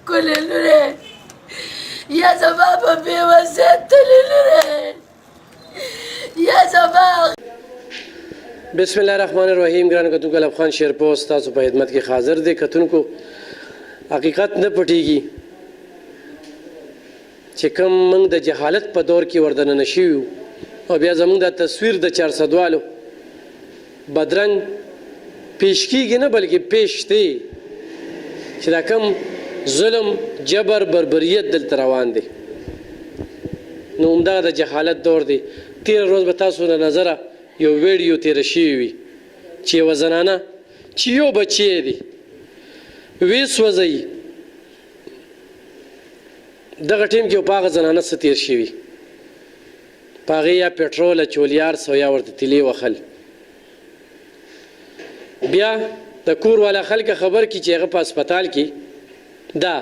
ښکلې لورې یا زما په بېوسۍ تللې لورې یا زما بسم الله الرحمن الرحیم. ګران کتونکو الف خان شیرپوست تاسو په خدمت کې حاضر دی. کتونکو حقیقت نه پټیږي چې کوم موږ د جهالت په دور کې وردننه شوي یو او بیا زموږ دا تصویر د 400 والو بدرنګ پیش کېږي نه بلکې پیش دی چې دا کوم ظلم جبر بربریت دلته روان دی. نو همدغه د جهالت دور دی. تېره ورځ به تاسو له نظره یو ویډیو تېره شوې وي چې یوه زنانه چې یو بچی دی وسوځوي دغه ټیم کې په هغه زنانه څه تېر شوي په هغې یا پټرول چولیار سو یا ورته تیلې وخل بیا د کور والا خلکه خبر کړي چې هغه په اسپتال کې دا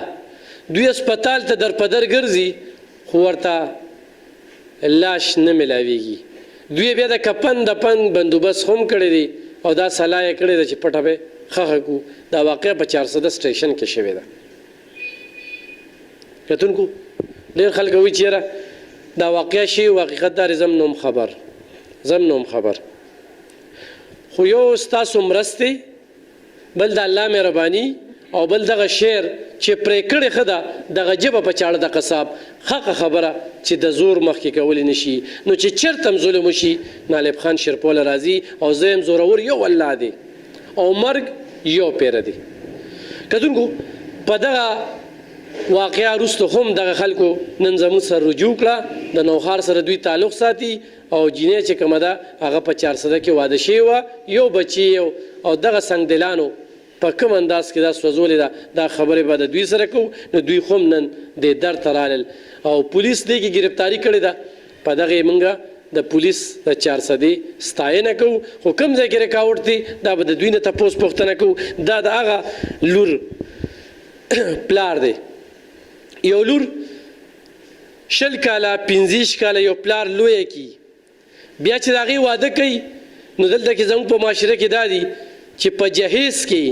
دوی اسپتال ته در په در ګرځي خو ورته لاش نه میلاویږي. دوی بیا د کفن دفن بندوبست هم کړی دی او دا سلاح یې کړې ده چې پټه به ښخه کړو. دا واقعه په 400 سټیشن کې شوې ده. کتونکو ډېر خلک وایي چې یاره دا واقعه شي حقیقت دار زم نوم خبر خو یو ستاسو مرستې بل د الله مهرباني او بل دغه شعر چې پرې کړې ښه ده دغه ژبه په چاړه د قصاب حقه خبره چې د زور مخکې کولی نه شي. نو چې چېرته هم ظلم وشي نالب خان شیرپوله راځي او زه یم زورور یو الله دی او مرګ یو پیره دی. کتونکو په دغه واقعه وروسته هم دغه خلکو نن زموږ سره رجوع کړه. د نوښار سره دوی تعلق ساتي او جینۍ چې کومه ده هغه په 400 کې واده شوې وه یو بچی او دغه سنګدلانو په کوم انداز کې دا سوځولې ده دا خبرې به د دوی سره کوو. نو دوی خو هم نن دې در ته رالل او پولیس دې کې ګرفتاري کړې ده. په دغه یې موږ د پولیس د 400 ستاینه کوو خو کوم ځای کې رکاوټ دی دا به د دوی نه تپوس پوښتنه کوو. دا د هغه لور پلار دی. یو لور 20 کاله 15 کاله یو پلار لویه کی بیا چې د هغې واده کوي نو دلته کې زموږ په معاشره کې دا دي چې په جهیز کې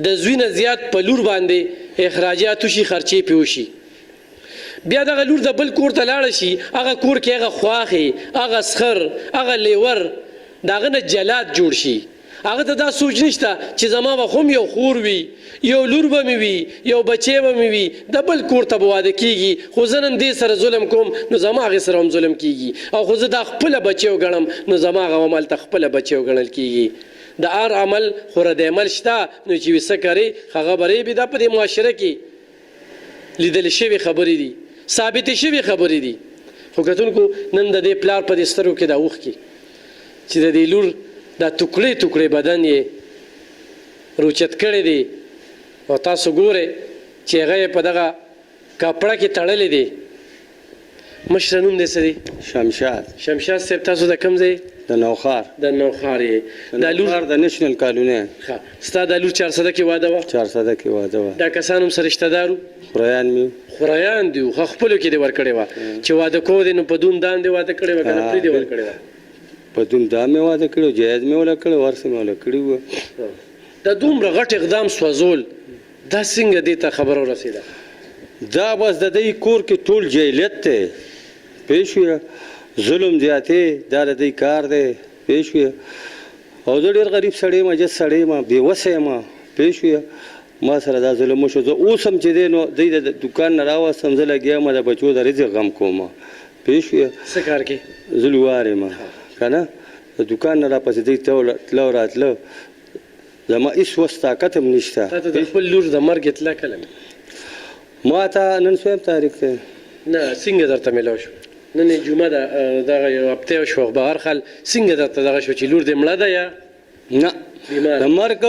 د زوی نه زیات په لور باندې اخراجات وشي خرچې پې وشي. بیا دغه لور د بل کور ته لاړه شي هغه کور کې هغه خواښې هغه سخر هغه لیور د هغه نه جلاد جوړ شي. هغه ته دا سوچ نشته چې زما به خو هم یو خور وي یو لور به مې وي یو بچی به مې وي د بل کور ته به واده کېږي خو زه نن دې سره ظلم کوم نو زما هغې سره هم ظلم کېږي او خو زه دا خپله بچی وګڼم نو زما هغه هم هلته خپله بچی وګڼل کېږي. د هر عمل خو رد عمل شته نو چې وي څه کوې هغه به ریبي. دا په دې معاشره کې لیدل شوي خبرې دي ثابتې شوي خبرې دي. خو کتونکو نن د دې پلار په دې سترګو کې دا اوښکې چې د دې لور دا ټوکړې بدن یې روچت کړی دی او تاسو ګورئ چې هغه یې په دغه کپړه کې تړلی دی. مشره نوم دی څه دی؟ شمشاد صاحب. تاسو د کوم ځای؟ د نوښار یې. دا لور د نیشنل کالونی. ستا دا لور 400 کې واده وه؟ 400 کې واده وه. دا کسان هم سره رشته دار وو؟ خورایان دي خو خپلو کې دې ورکړې وه چې واده کوو دی نو په دوم دام دې واده کړې وه که نه پرې دې ورکړې وه؟ په دوم دام مې واده کړی و جهیز مې وله کړی ورسې مې وله کړي وه. دا دومره غټ اقدام سوځول دا څنګه دې ته خبره ورسېده؟ دا بس د دوی کور کې ټول جاهلیت دی پوه شوې ظلم زیاتې دا د دوی کار دی پوه شوې. او زه ډېر غریب سړی یم عجز سړی یم بېوسه یم پوه شوې. ما سره دا ظلم وشو. زه اوس هم چې دی نو دوی د دوکان نه راوستم زه لګیا یم د بچو د رزق غم کوم پوه شوې. څه کار کې؟ زه لوار یم که نه د دوکان نه راپسې دوی تله او راتله زما هېڅ وس طاقت هم نشته. تا ته د خپل لور د مرګ اطلاع کله؟ ما ته نن څویم تاریخ دی نه څنګه درته میلاو شو؟ نن جمعه ده دغه یو هفته شوه به هر حال څنګه درته دغه شو چې لور دې مړه ده یا نه د مرګ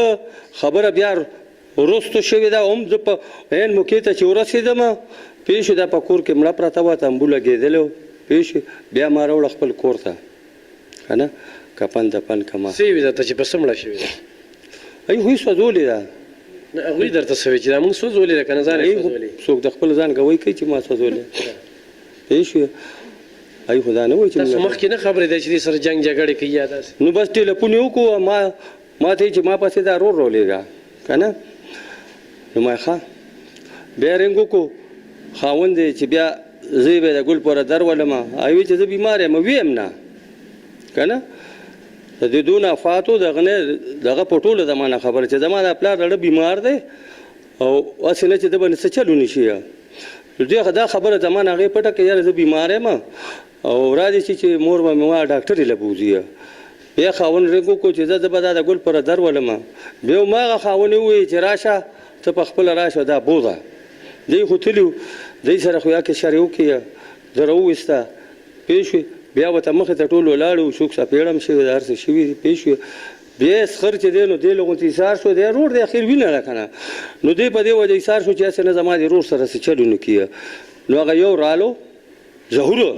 خبره بیا وروستو شوې ده. هم زه په عین موقع ته چې ورسېدم پوه شو دا په کور کې مړه پرته وه تنبو لګېدلی و پوه شو. بیا ما راوړه خپل کور ته که نه کفن دفن کما څه وي درته چې په څه مړه شوې ده؟ هغوی سوځولې ده. نه هغوی درته څه وایي چې دا موږ سوځولې ده که نه ځان یې سوځولې؟ څوک د خپل ځان ګوی کوي چې ما سوځولې پوه شوې. هغوی خو دا نه وایي چې تاسو مخکې نه خبرې دی چې دې سره جنګ جګړې کوي یا داسې؟ نو بس ټلیفون یې وکړو ما ته یې چې ما پسې دا رولېږه که نه نو ما ښه بیا رنګ وکړو خاوند دی چې بیا زه یې به د ګل پوره درولم وایي چې زه بیمار یم ویم نه که نه د دې دونه افاتو دغه نه دغه په ټوله زمانه خبره چې زما د پلار زړه بیمار دی او هسې نه چې ده به څه چلو نه شي دا خبره زما نه هغې پټه کړه یاره زه بیمار یم او راځي چې مور به مې وایه ډاکټر یې له بوځي بیا خاوند رنګ وکړو چې زه به دا د ګل پوره درولم بیا هم هغه خاوند یې ووایي چې راشه ته په خپله راشه دا بوځه دی خو تلي وو دی سره خو یا کې شر وکړي زه راوویسته پوه شوې بیا ورته مخې ته ټول ولاړ وو څوک څپېړه هم شوي د هر څه شوي دي پوه شوې بیا یې سخر چې دی نو دی له غوندې ایسار شو دی رور دی اخر وینه ده که نه نو دی په دې وجه ایسار شو چې هسې نه زما د رور سره څه چلو نه کیه نو هغه یو رالو ظهوره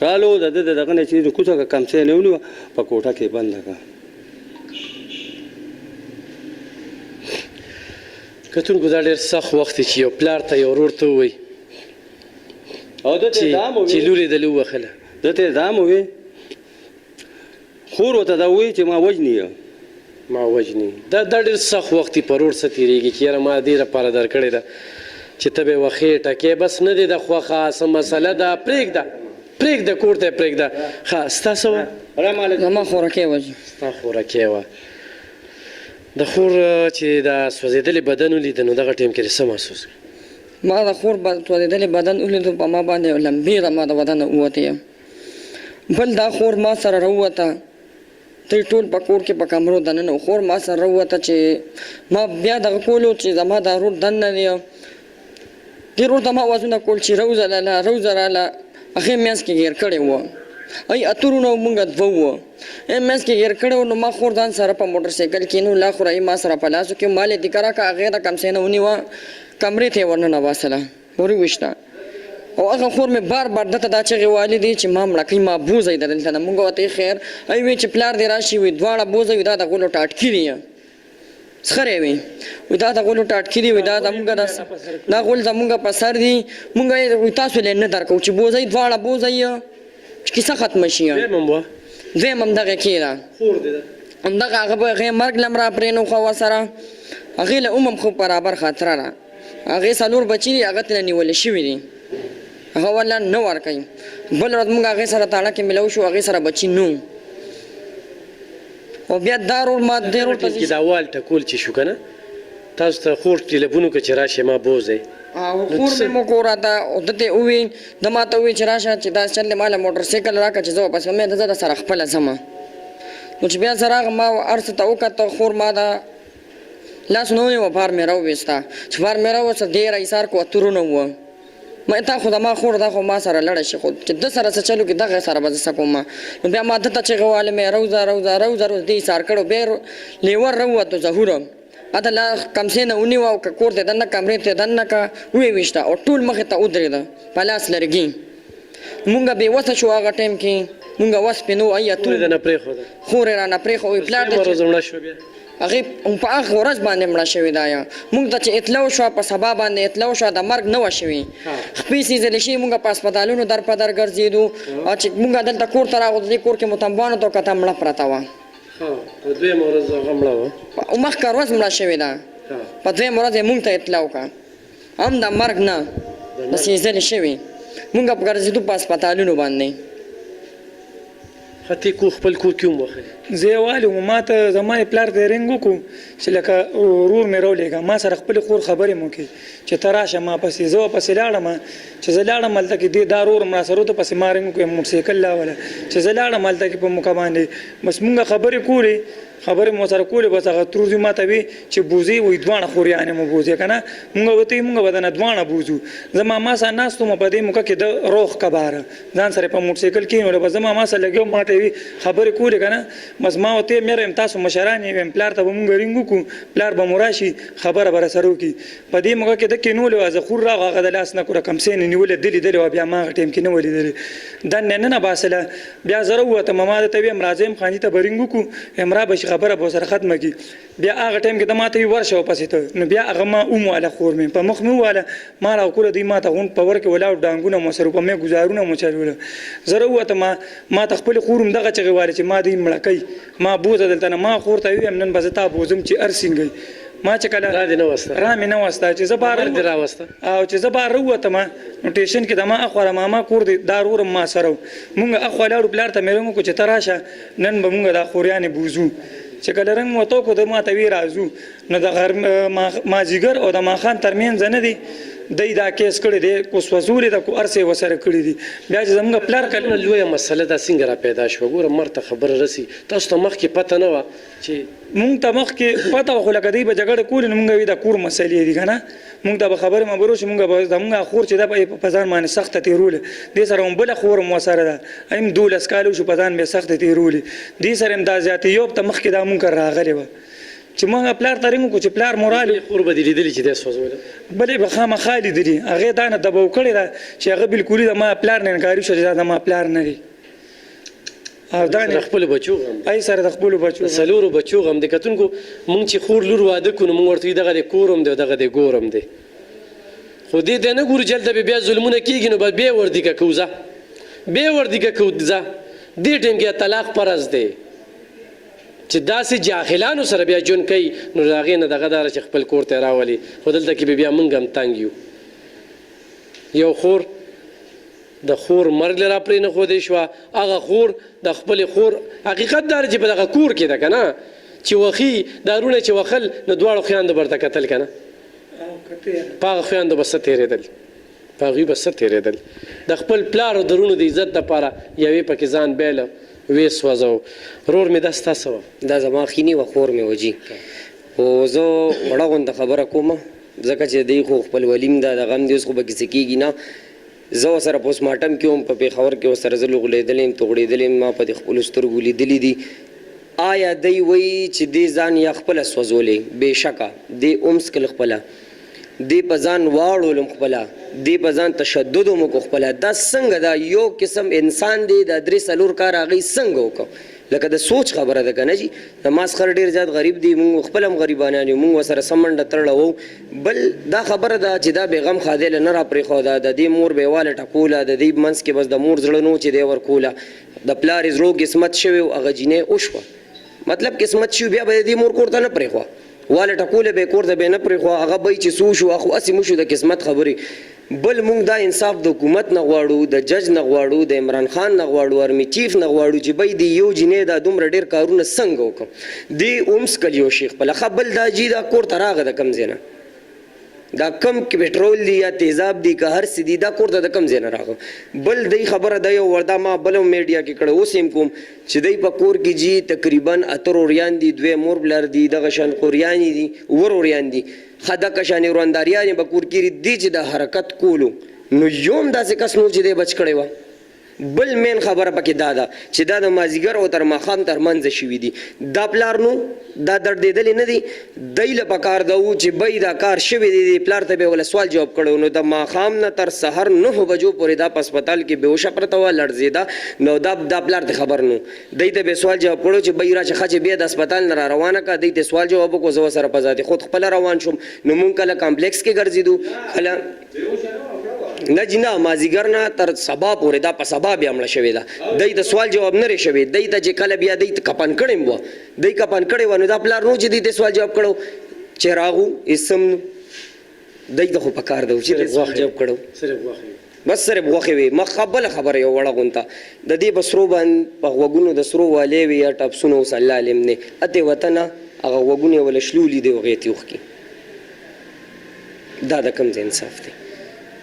رالو د ده د دغه نه چې کوڅه که کمڅۍ نه ونیوه په کوټه کې بنده کړه کتونکو دا ډېر سخت وخت دی چې یو پلار ته یو ورور ته ووایي او ده ته دا هم چې لور یې د له ووهله ده ته دا هم ووایي خور ورته دا ووایي چې ما وژني ما وژني دا ډېر سخت وخت دی په ورور څه تېرېږي چې یاره ما دې لپاره درکړې ده چې ته به یې وخې ټکې بس نه دی د خوښه څه مسله ده پرېږده کور ته یې پرېږده ښه ستا څه وه زما خورکۍ وه ستا خورکۍ وه د خور چې دا سوځېدلې بدن ولیده نو دغه ټایم کې څه محسوس کړه ما د خور سوځېدلې بدن ولیدو په ما باندې یو لمبې زما د بدنه ووتې یم بل دا خور ما سره راووته دوی ټول په کور کې په کمرو دننه خور ما سره راووته چې ما بیا دغه کولو چې زما دا ورور دننه دی دې ورور ته ما اوازونه کول چې روزه لاله روزه راله هغې منځ کې ګیر کړی وه ای اترونه مونږ دوه وو منځ کې ګیر کړی و نو ما خور ځان سره په موټر سایکل کې نو لا خو رایي ما سره په لاسو کې مال یې دې کړه که هغې د کمڅۍ نه ونیوه کمرې ته یې ورننوستله ورې ویشته او هغه خور مې بار بار دته دا چغې والې دي چې ما مړه کوي ما بوځئ د دلته نه مونږ ورته خیر ای وی چې پلار دې راشي وي دواړه بوځئ دا د غولو ټاټکي دي سخرې وي وي دا د غولو ټاټکي دي وي دا زمونږ دا غول زمونږ په سر دي مونږ یې تاسو له نه درکوو چې بوځئ دواړه بوځئ چې کیسه ختمه شي دویم همدغه کې ده همدغه هغه به هغې مرګ لم را پرېنوخه ورسره هغې له هم خو برابر خاطره ده هغې څلور بچي دي هغه ترې نیولې شوي دي هغه ولا نه ورکوي بل ورځ موږ هغې سره تاړه کې ملو شو هغې سره بچي نو او بیا دا ورور ما دې ورور ته دا وال ټکول چې شو که نه تاسو ته خور ټیلیفون وکړه چې راشئ ما بوځئ خور مې مو کور راته او ده ته وویل ده ما ته وویل چې راشه چې دا چل دی ما له موټر سایکل راکړه چې زه واپس کوم زه د سره خپله ځمه نو چې بیا زه راغلم ما هر څه ته وکته خور ما دا لاس نه ونیوه بار مې راوویسته چې بار مې راوویسته ډېر ایسار کو اترونه وه ما تا خو زما خور دا خو ما سره لړه شي خو چې ده سره څه چلو کې دغه سره به زه څه کوم نو بیا ما ده ته چغې والې روزه روزه روزه روز دې ایسار کړو بیا لیور راووتو ظهوره اته لا کمڅۍ نه ونیوه او که کور ته دننه کمرې ته دننه که ویې ویشته او ټول مخې ته ودرېده په لاس لرګي مونږ بېوسه شو هغه ټایم کې مونږ وس پې نو ای خور یې رانه پرېښوي پلار هغې په هغه ورځ باندې مړه شوې دا یا مونږ ته چې اطلاع شوه په سبا باندې اطلاع شوه د مرګ نه وه شوې خپې سیزلې شوې مونږ په اسپتالونو در په در ګرځېدو او چې مونږ دلته کور ته راغلو دې کور کې مو تنبانو ته کته مړه پرته وه دویمه ورځ هغه مړه وه مخکې ورځ مړه شوې ده په دویمه ورځ یې مونږ ته اطلاع وکړه هم د مرګ نه د سیزلې شوې مونږ په ګرځېدو په اسپتالونو باندې ته کو خپل کور کې هم وخلې زه یې والي وم ما ته زما یې پلار ته رنګ وکړو چې لکه ورور مې راولېږه ما سره خپلې خور خبرې مو وکړي چې ته راشه ما پسې زه ورپسې لاړم چې زه لاړم هلته کې دې دا ورور مړه سره ورته پسې ما رنګ وکړو موټر سایکل لاوله چې زه لاړم هلته کې په موقع باندې بس مونږ خبرې کولې خبرې مو سره کولې بس هغه ترور دې ما ته وي چې بوځې وایي دواړه خوریانې مو بوځې که نه مونږ ورته مونږ به دنه دواړه بوځو زما ما سره ناست وم په دې موقع کې د روغ کباره ځان سره په موټر سایکل کېنولې بس زما ما سره لګیو ما ته وي خبرې کولې که نه بس ما ورته مېره یم تاسو مشران یې ویم پلار ته به مونږ رنګ وکړو پلار به مو راشي خبره به راسره وکړي په دې موقع کې ده کېنولې وه زه خور راغله هغه د لاس نه کوره کمڅۍ نه نیولې ده لیدلې وه بیا ما هغه ټایم کې نه وه لیدلې دننه نه باسله بیا زه راووتم ما ده ته ویم راځه یم خاني ته به رنګ وکړو یم را به شي خبره به ورسره ختمه کړي بیا هغه ټایم کې ده ما ته وي ورشه ورپسې ته نو بیا هغه ما ومواله خور مې په مخ مې وواله ما راوکوله دوی ما ته غونډ په ور کې ولاړ ډانګونه مو سره په مې ګزارونه مو چلوله زه راووتم ما ته خپلې خور هم دغه چغې والې چې ما دوی مړه کوي ما بوځه دلته نه ما خور ته ویم نن به زه تا بوځم چې هر څنګه ما چې کله را دې نه وسته را مې نه وسته چې زه بار دې راوسته او چې زه بار راووتم نو ټیشن کې د ما اخوا ماما کور دی دا ورور ما سره و. مونږ اخوا لاړو پلار ته مې رنګ وکړو چې ته راشه نن به مونږ دا خوریانې بوزو چې کله رنګ مو وتو کړو د ما ته وی راځو نو د مازدیګر او د ماښام ترمنځ نه دی دی دا کیس کړی دی اوس وزولې د کو ارسې ورسره کړي دي بیا چې زموږ پلار کله لویه مسله دا څنګه را پیدا شوه ګوره مرد ته خبره رسي تاسو ته مخکې پته نه وه چې مونږ ته مخکې پته وه خو لکه دوی به جګړه کولې نو مونږ وي د کور مسلې دي که نه مونږ ته به خبرې مبرو چې مونږ به زمونږ خور چې ده په ځان باندې سخته تېروله دې سره هم بله خور هم ورسره ده هم 12 کاله وشو په ځان بیا سخته تېرولې دې سره هم دا زیاتیوب ته مخکې دا مونږ راغلې وه چې موږ پلار ته رنګ وکړو چې پلار مورالي خور به دې لیدلي چې دی سوځوله بلې به خامخا لیدلي هغې دا نه دباو کړې ده چې هغه بلکلي د ما پلار نه انکاري شو چې دا د ما پلار نه دی او دا د خپلو بچو غم ای سره د خپلو بچو د څلورو بچو غم د کتونکو مونږ چې خور لور واده کړو نو مونږ ورته وایو دغه د کور هم دی او دغه د ګور هم دی خو دې ته نه ګورو چې هلته به بیا ظلمونه کېږي نو به بیا وردیګه کوو ځه بیا وردیګه کوو ځه دې ټایم کې طلاق فرض دی چې داسې جاهلانو سره بیا ژوند کوي نو د هغې نه دغه داره چې خپل کور ته یې راولي خو دلته کې به بیا موږ هم تنګ یو یو خور د خور مرګ له راپرې نه ښودې شوه هغه خور د خپلې خور حقیقت دا چې په دغه کور کې ده که نه چې وخي دارونه چې وخل نو دواړو خویندو برته کتل که نه په هغه خویندو به څه تېرېدل په هغوی به څه تېرېدل د خپل پلار او درونو د عزت دپاره یوې پکې ځان بیله وې سوځو رور مې دا ستا څه وه دا زما خیني وه خور مې وجي خو زه وړه غونده خبره کومه ځکه چې دی خو خپل ولیم ده د غم دی اوس خو به کیسه کېږي نه زه ورسره پوسټ مارټم کې وم په پېښور کې ورسره زه لغړېدلی یم توغړېدلی یم ما په دې خپلو سترګو لیدلي دي آیا دی وایي چې دې ځان یا خپله سوځولی بېشکه دې اومسکل خپله دې په ځان واړولم خپله دې په ځان تشدد هم وکړو خپله دا څنګه دا یو قسم انسان دی دا 3-4 کار هغوی څنګه وکړو لکه د سوچ خبره ده که نه جي د ما څخه ډېر زیات غریب دي مونږ خپل هم غریبانان یو مونږ ورسره څه منډه تړله وو بل دا خبره ده چې دا بېغم خادله نه را پرېښوده د دې مور به یې واله ټکوله د دې منځ کې بس د مور زړه نو چې دی ورکوله د پلار یې زړو قسمت شوی و هغه جینۍ وشوه مطلب قسمت شوي بیا به د دې مور کور ته نه پرېښوه واله ټکوله به یې کور ته به یې نه پرېښوه هغه به یې چې څه وشو خو هسې مو شو د قسمت خبرې بل مونږ دا انصاف د حکومت نه غواړو د جج نه غواړو د عمران خان نه غواړو ارمي چیف نه غواړو چې بی دی یو جینۍ دا دومره ډېر کارونه څنګه وکړم دې اومسکل یو شي خپله ښه بل دا جي دا کور ته راغی د کوم ځای نه دا کم پټرول دی یا تیزاب دی که هر څه دی دا کور ته د کوم ځای نه راغی بل دی خبره دا یو وردا ما بل هم میډیا کې کړی اوس هم کوم چې دی په کور کې جي تقریبا 8 وریان دي 2 مور بلر دي دغه شان قریانې دي وریان دي خدا کشانې ورانداریانې به کور کې دي چې د حرکت کولو نو یوم داسې کس نو چې دی بچ کړی وه بل مین خبره پکې دا ده چې دا د مازدیګر او تر ماښام تر منځه شوي دي دا پلار نو دا دردېدلې نه دي دی له پکار ده و چې بی دا کار شوی دی پلار ته به یې وله سوال جواب کړی نو د ماښام نه تر سحر 9 بجو پورې دا په هسپتال کې بېهوشه پرته وه لړزېده نو دا پلار ته خبر نو دی ته به سوال جواب کړو چې بی راشه ښه چې بیا د هسپتال نه را روانه کړه دی ته سوال جواب وکړو زه ورسره په ذاتي خود خپله روان شوم نو مونږ کله کامپلیکس کې ګرځېدو کله نه جی نه مازدیګر نه تر سبا پورې دا په سبا بیا مړه شوې ده دی ته سوال جواب نه شوی دی ته چې کله بیا دی ته کپن کړی وه دی کپن کړی وه نو دا پلار نو چې دی ته سوال جواب کړو چې راغو اسم دی ته خو په کار ده چې سوال جواب کړو بس صرف غوښې وې مخبله خبره یو وړه غونته د دې په سرو باندې په غوږونو د سرو والې وې یا ټپسونه اوس الله علم دی اتې وطنه هغه غوږونه یې وله شلولي دی هغې ته اوښکي دا د کوم ځای انصاف دی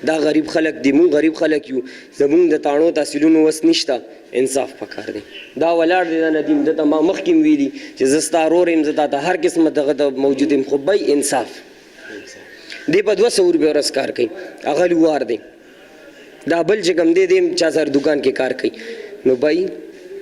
دا غریب خلک دي مونږ غریب خلک یو زمونږ د تاڼو تحصیلونو وس نشته انصاف پکار دی دا ولاړ دی دا ندیم دته ما مخکې م ویلي چې زه ستا ورور یم زه تا ته هر قسمه دغه ته موجود یم خو بی انصاف دی په 200 روپۍ ورځ کار کوي هغه لوار دی دا بل چې کوم دی دی چا سره دوکان کې کار کوي نو بی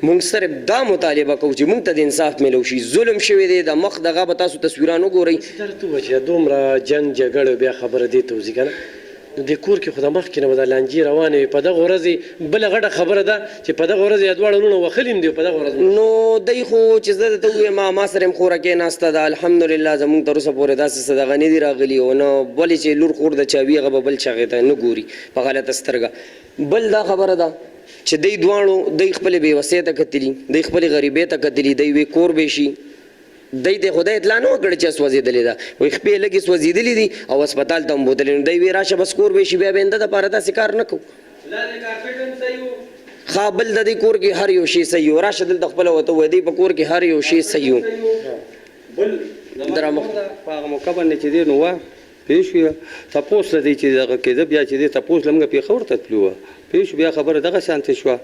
مونږ صرف دا مطالبه کوو چې مونږ ته د انصاف میلو شي ظلم شوی دی د مخ دغه به تاسو تصویران وګورئ درته ووایه چې دومره جنګ جګړه بیا خبره دې ته وځي که نه نو دې کور کې خو د مخکې نه به دا لانجې روانې وي په دغه ورځې بله غټه خبره ده چې په دغه ورځ یې دواړه وروڼه وښلي هم دي په دغه ورځ نو دی خو چې زه درته ووایم ما سره هم خوره کېناسته ده الحمدلله زمونږ تر اوسه پورې داسې څه دغه نه دي راغلي او نه ولې چې لور خور د چا وي هغه به بل چا هغې ته نه ګوري په غلطه سترګه بل دا خبره ده چې دی دواړو دی خپلې بېوسۍ ته کتلي دی خپلې غریبۍ ته کتلي دی وی کور به شي دی ته خدای اطلاع نه وکړه چې سوځېدلې ده وایي خپې لږې سوځېدلې دي او هسپتال ته هم بوتلې نو دی وایي راشه بس کور به شي بیا به انده دپاره داسې کار نه کوو ښه بل د دې کور کې هر یو شی صحیح و راشه دلته خپله ورته ووایي دی په کور کې هر یو شی صحیح و بل په هغه موقع باندې چې دی نو وه پوه شوې تپوس له دی چې دغه کېده بیا چې دی تپوس له موږ پېښور ته تلو وه پوه شو بیا خبره دغه شانتې شوه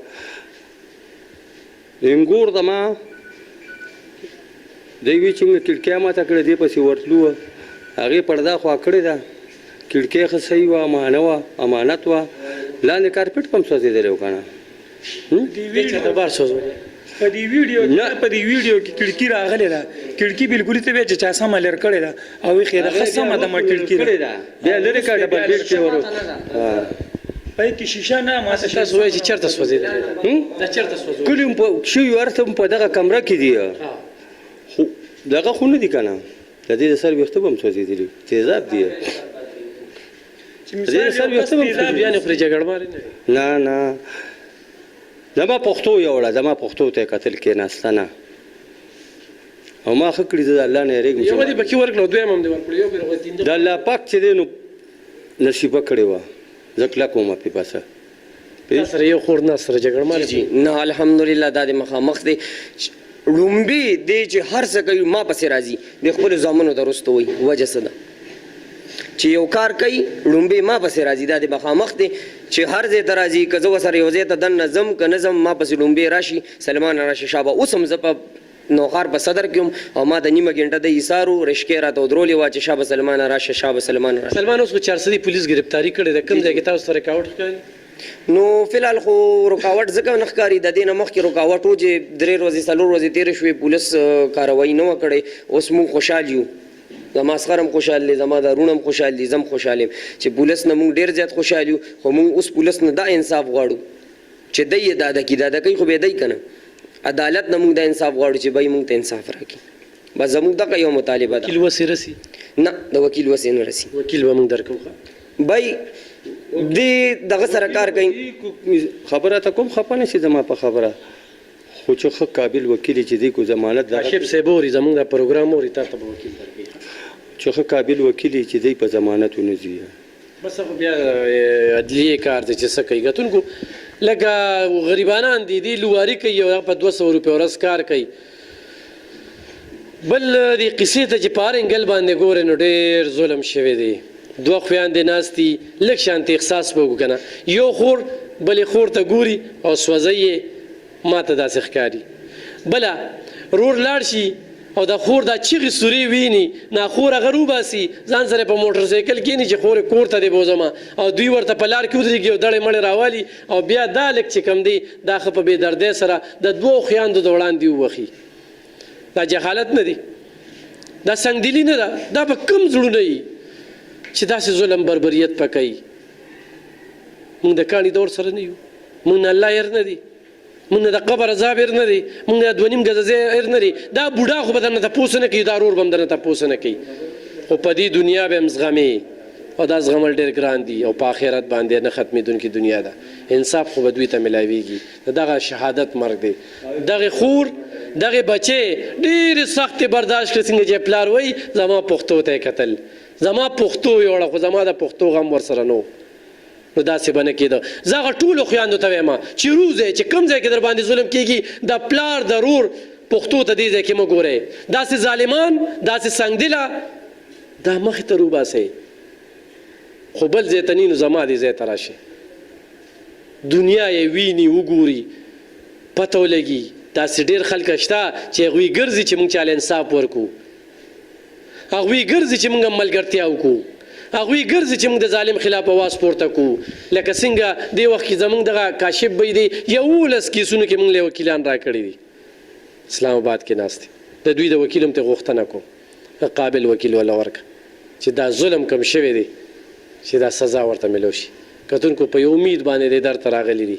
انګور دما دی وی چې موږ کړکۍ ماته کړې دی پسې ورتلو وه هغې پرده خوا کړې ده کړکۍ ښه صحیح وه امانت وه لاندې کارپېټ هم سوځېدلی و که نه په دې ویډیو کې کړکۍ راغلې ده کړکۍ بالکل ته بیا چې چا سمه لرې کړې ده او یې ښې ده ښه سمه ده ما کړکۍ ده بیا لرې کړه ډبل بیټ کې ورو پای کې شیشه نه ماته تاسو وایئ چې چېرته سوځېدلی دا چېرته سوځو کلي هم په شوي ورته هم په دغه کمره کې دي خو دغه خو نه دي که نه د دې د سر ویښته به هم سوځېدلي تیزاب دي د دې د سر ویښته به هم یعنې خورې جګړمارې نه نه زما پښتو یوړه زما پښتو ته یې کتل کېناسته نه او ما ښه کړي زه د الله نه یېرېږم یو دې پکې ورکړه دویم هم دې ورکړو یو بې د الله پاک چې دی نو نصیبه کړې وه زه کلک وم پې بسه سره یو خور نه سره جګړمارې جی نه الحمدلله دا د مخامخ دی ړومبي دی چې هر څه کوي ما پسې راځي د خپلو زامنو د رستو وایي وجه څه ده چې یو کار کوي ړومبې ما پسې راځي دا د مخامخ دی چې هر ځای ته راځي که زه ورسره یو ځای ته دننه ځم که نه ځم ما پسې ړومبې راشي سلمان راشي شابه اوس هم زه په نوخار په صدر کې یم او ما د نیمه ګنټه د ایسارو رشکې راته ودرولې وه چې شابه سلمان راشه شابه سلمان راشه سلمان اوس خو 400 پولیس ګرفتاري کړې ده کوم ځای کې تاسو ته رکاوټ ښکاري نو فلحال خو رکاوټ ځکه نه ښکاري د دې نه مخکې رکاوټ و چې 3 ورځې 4 ورځې تېرې شوې پولیس کاروایي نه وه کړې اوس موږ خوشحال یو زما اصغر هم خوشحال دی زما دا رونه هم خوشحال دي زه هم خوشحال یم چې پولیس نه موږ ډېر زیات خوشحال یو خو موږ اوس پولیس نه دا انصاف غواړو چې دی یې داده کي داده کوي خو بیا دی که نه عدالت نه موږ دا انصاف غواړو چې بای موږ ته انصاف راکړي بس زموږ دغه یو مطالبه ده وکیل وسې رسي نه د وکیل وسې نه رسي وکیل به موږ درکوو بای دې دغه سره کار کوي خبره ته کوم خفه نه شي زما په خبره خو چې ښه قابل وکیل چې دی کو ضمانت کاشف صاحب اوري زموږ دا پروګرام اوري تا ته به وکیل درکوي چې ښه قابل وکیل چې دی په ضمانت ونه ځي بس خو بیا عدلیې کار دی چې څه کوي ګټونکو لکه غریبانان دي دی لواري کوي او په 200 روپۍ ورځ کار کوي بل دې قصې ته چې په هر انګل باندې ګورې نو ډېر ظلم شوی دی دوه خویندې ناست دي لږ شانتې احساس به وکړو که نه یو خور بلې خور ته ګوري او سوځی یې ما ته داسې ښکاري بله رور لاړ شي او د خور دا چیغې سورې ویني ناخور هغه روباسي ځان سره په موټر سایکل کښېني چې خورې کور ته دې بوځمه او دوی ورته په لار کې ودرېږي او دړې مړې راوالي او بیا دا لږ چې کم دی دا ښه په بې دردۍ سره د 2 خویندو د وړاندې ووخي دا جهالت نه دی دا سنګدلي نه ده دا به کوم زړونه وي چې داسې ظلم بربریت په کوي موږ د کاڼي دور سره نه یو موږ نه الله ير نه دی موږ نه د قبر عذاب ير نه دی موږ نه د 2 نیم ګزه ير نه دی دا بوډا خو به درنه تپوس نه کوي دا رور به هم درنه تپوس نه کوي خو په دې دنیا به هم زغمې او دا زغمل ډېر ګران دي او په آخرت باندې نه ختمېدونکې دنیا ده انصاف خو به دوی ته میلاویږي دغه شهادت مرګ دی دغه خور دغه بچې ډېرې سختې برداشت کړې څنګه چې پلار وایي زما پښتو ته یې کتل زما پښتو یوړه خو زما د پښتو غم ورسره نه نو داسې به نه کېده زه هغه ټولو خویندو ته وایم چې روزی چې کوم ځای کې در باندې ظلم کېږي د پلار د رور پښتو ته دې ځای کې مه ګورئ داسې ظالمان داسې سنګدله دا مخې ته روباسئ خو بل ځای ته نو زما دې ځای ته راشئ دنیا یې ویني وګوري پته ولګي داسې ډېر خلک شته چې هغوی ګرځي چې موږ چاله انصاف ورکړو هغوی ګرځي چې موږ ملګرتیا وکړو هغوی ګرځي چې موږ د ظالم خلاف اواز پورته کړو لکه څنګه دې وخت کې زموږ دغه کاشف بی دی 11 کیسونو کې موږ له وکیلان راکړي دي اسلام آباد کې ناست دي د دوی د وکیل هم ته غوښتنه کوم قابل وکیل ولا ورکړه چې دا ظلم کم شوی دی چې دا سزا ورته ملو شي کتونکو په یو امید باندې دې درته راغلی دي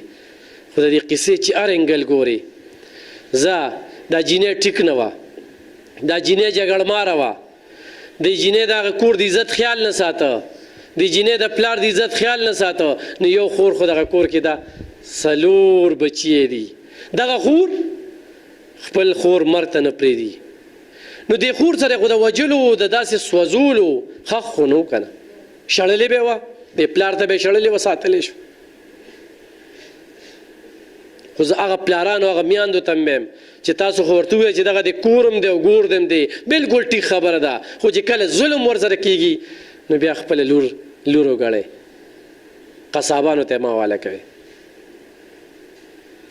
خو د دې قصې چې هر انګل ګوري زه دا جینۍ ټیک نه وه دا جینۍ جګړماره وه د جینۍ د هغه کور د عزت خیال نه ساته د جینۍ د پلار د عزت خیال نه ساته نو یو خور خو دغه کور کې دا 4 بچی دي دغه خور خپل خور مرګ ته نه پرېږدي نو دې خور سره خو د وجلو د داسې سوځولو خښ خو نه و که نه شړلې به وه دې پلار ته به یې شړلې وه ساتلی شو خو زه هغه پلارانو هغه میاندو ته هم وایم چې تاسو خو ورته ووایئ چې دغه د کور هم دی او ګور هم دی بلکل ټیک خبره ده خو چې کله ظلم ورسره کېږي نو بیا خپله لور وګڼئ قصابانو ته مه حواله کوئ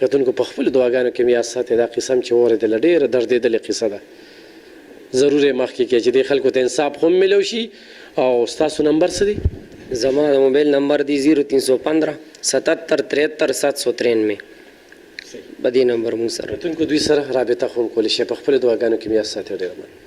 کتونکو په خپلو دعاګانو کې مې یاد ساتئ دا قصه هم چې واورېدله ډېره دردېدلې قصه ده ضرور یې مخکې کړئ چې دې خلکو ته انصاف هم میلو شي او ستاسو نمبر څه دی زما د موبایل نمبر دی 0315 77 73 793 په دې نمبر مو سره کتونکو دوی سره رابطه خو هم کولی شئ په خپلو دعاګانو کې مې یاد ساتئ ډېره مننه